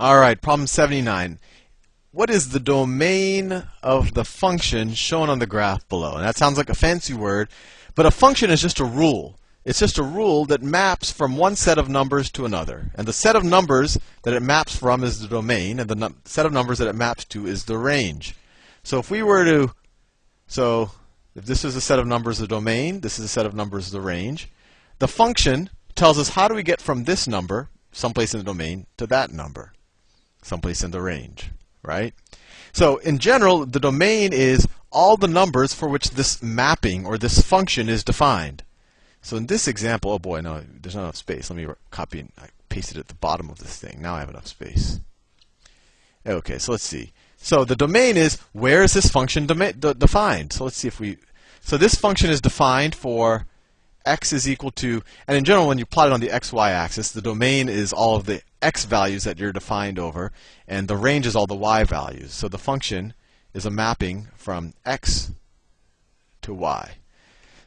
All right, problem 79. What is the domain of the function shown on the graph below? And that sounds like a fancy word, but a function is just a rule. It's just a rule that maps from one set of numbers to another. And the set of numbers that it maps from is the domain, and the set of numbers that it maps to is the range. So if we were to, if this is a set of numbers, the domain, this is a set of numbers, the range, the function tells us how do we get from this number, someplace in the domain, to that number, someplace in the range, right? So in general, the domain is all the numbers for which this mapping or this function is defined. So in this example, oh boy, no, there's not enough space. Let me copy and paste it at the bottom of this thing. Now I have enough space. Okay, so let's see. So the domain is where is this function defined? So let's see if we. So this function is defined for x is equal to, and in general, when you plot it on the xy axis, the domain is all of the x values that you're defined over, and the range is all the y values. So the function is a mapping from x to y.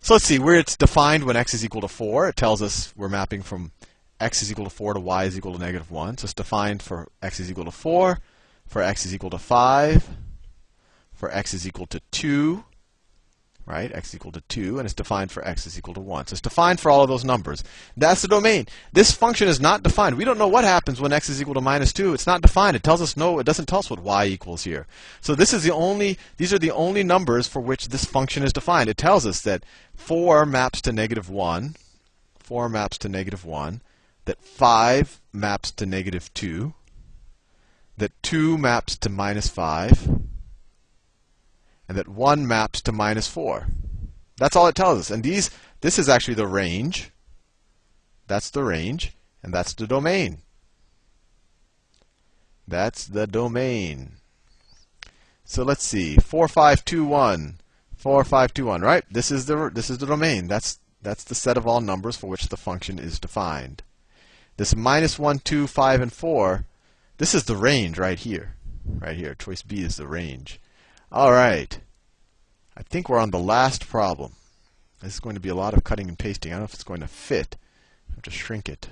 So let's see where it's defined when x is equal to 4. It tells us we're mapping from x is equal to 4 to y is equal to -1. So it's defined for x is equal to 4, for x is equal to 5, for x is equal to 2, right? X is equal to 2, and it's defined for x is equal to 1. So it's defined for all of those numbers. That's the domain. This function is not defined. We don't know what happens when x is equal to -2. It's not defined. It tells us no. It doesn't tell us what y equals here. So these are the only numbers for which this function is defined. It tells us that 4 maps to -1, 4 maps to -1, that 5 maps to -2, that 2 maps to -5, and that 1 maps to -4. That's all it tells us. And this is actually the range. That's the range, and that's the domain. That's the domain. So let's see. 4, 5, 2, 1. 4, 5, 2, 1. Right? This is the domain. That's the set of all numbers for which the function is defined. This -1, 2, 5, and 4. This is the range right here. Right here. Choice B is the range. All right. I think we're on the last problem. This is going to be a lot of cutting and pasting. I don't know if it's going to fit. I have to shrink it.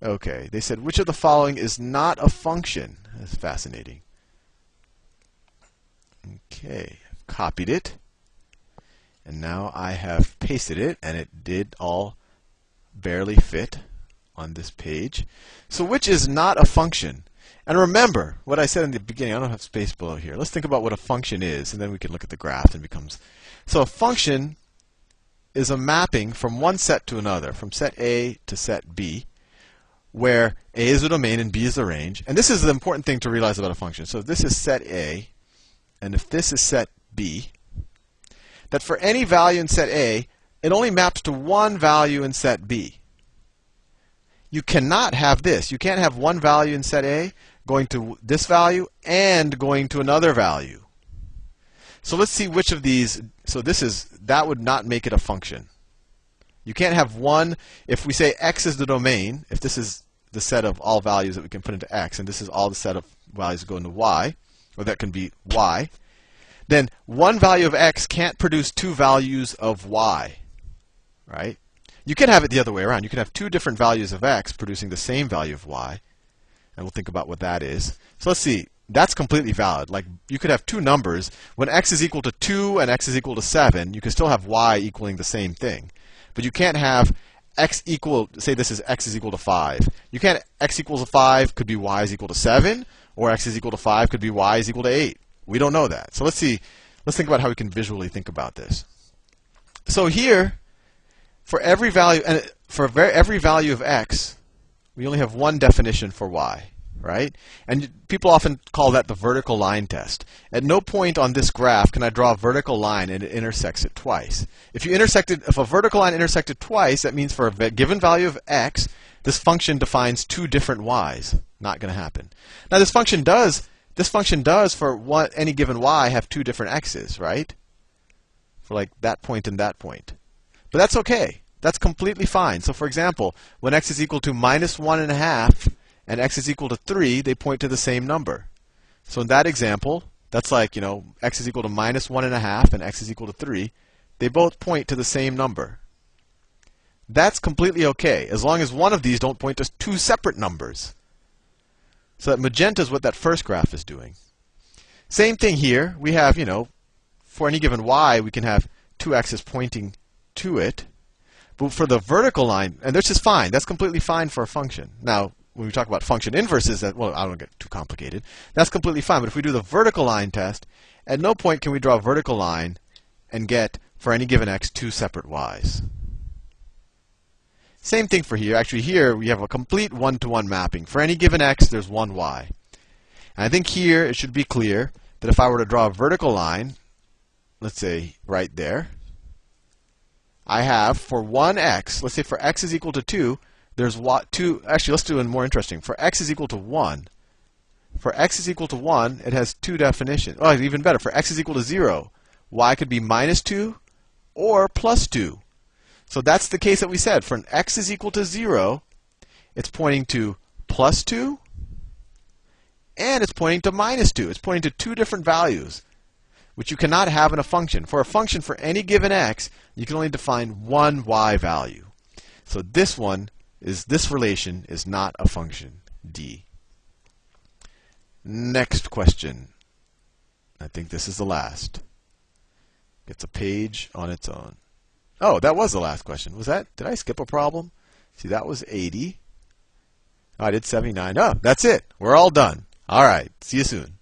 Okay. They said, which of the following is not a function? That's fascinating. Okay. I've copied it. And now I have pasted it, and it did all barely fit on this page. So which is not a function? And remember what I said in the beginning. I don't have space below here. Let's think about what a function is, and then we can look at the graph and it becomes. So a function is a mapping from one set to another, from set A to set B, where A is the domain and B is the range. And this is the important thing to realize about a function. So if this is set A, and if this is set B, that for any value in set A, it only maps to one value in set B. You cannot have this. You can't have one value in set A going to this value and going to another value. So let's see which of these. So that would not make it a function. You can't have one. If we say x is the domain, if this is the set of all values that we can put into x, and this is all the set of values that go into y, or that can be y, then one value of x can't produce two values of y, right? You can have it the other way around. You can have two different values of x producing the same value of y. And we'll think about what that is. So let's see. That's completely valid. Like, you could have two numbers. When x is equal to 2 and x is equal to 7, you can still have y equaling the same thing. But you can't have x equal, say this is x is equal to 5. You can't, x equals to 5 could be y is equal to 7, or x is equal to 5 could be y is equal to 8. We don't know that. So let's see. Let's think about how we can visually think about this. So here, for every value, and for every value of x, we only have one definition for y, right? And people often call that the vertical line test. At no point on this graph can I draw a vertical line and it intersects it twice. If a vertical line intersected twice, that means for a given value of x, this function defines two different y's. Not going to happen. Now this function does for any given y have two different x's, right? For like that point and that point. But that's okay. That's completely fine. So for example, when x is equal to -1.5 and x is equal to 3, they point to the same number. So in that example, that's like, x is equal to -1.5 and x is equal to 3. They both point to the same number. That's completely okay, as long as one of these don't point to two separate numbers. So that magenta is what that first graph is doing. Same thing here. We have, for any given y, we can have two x's pointing to it. But for the vertical line, and this is fine. That's completely fine for a function. Now, when we talk about function inverses, well, I don't get too complicated. That's completely fine. But if we do the vertical line test, at no point can we draw a vertical line and get, for any given x, two separate y's. Same thing for here. Actually, here we have a complete one-to-one mapping. For any given x, there's one y. And I think here it should be clear that if I were to draw a vertical line, let's say right there, I have for one x, let's say for x is equal to 2, there's two. Actually, let's do it more interesting. For x is equal to 1, for x is equal to 1, it has two definitions. Oh, even better. For x is equal to 0, y could be minus 2 or plus 2. So that's the case that we said. For an x is equal to 0, it's pointing to plus 2, and it's pointing to minus 2. It's pointing to two different values, which you cannot have in a function. For a function for any given x, you can only define one y value. So this relation is not a function, D. Next question. I think this is the last. Gets a page on its own. Oh, that was the last question. Was that? Did I skip a problem? See, that was 80. Oh, I did 79. Oh, that's it. We're all done. All right. See you soon.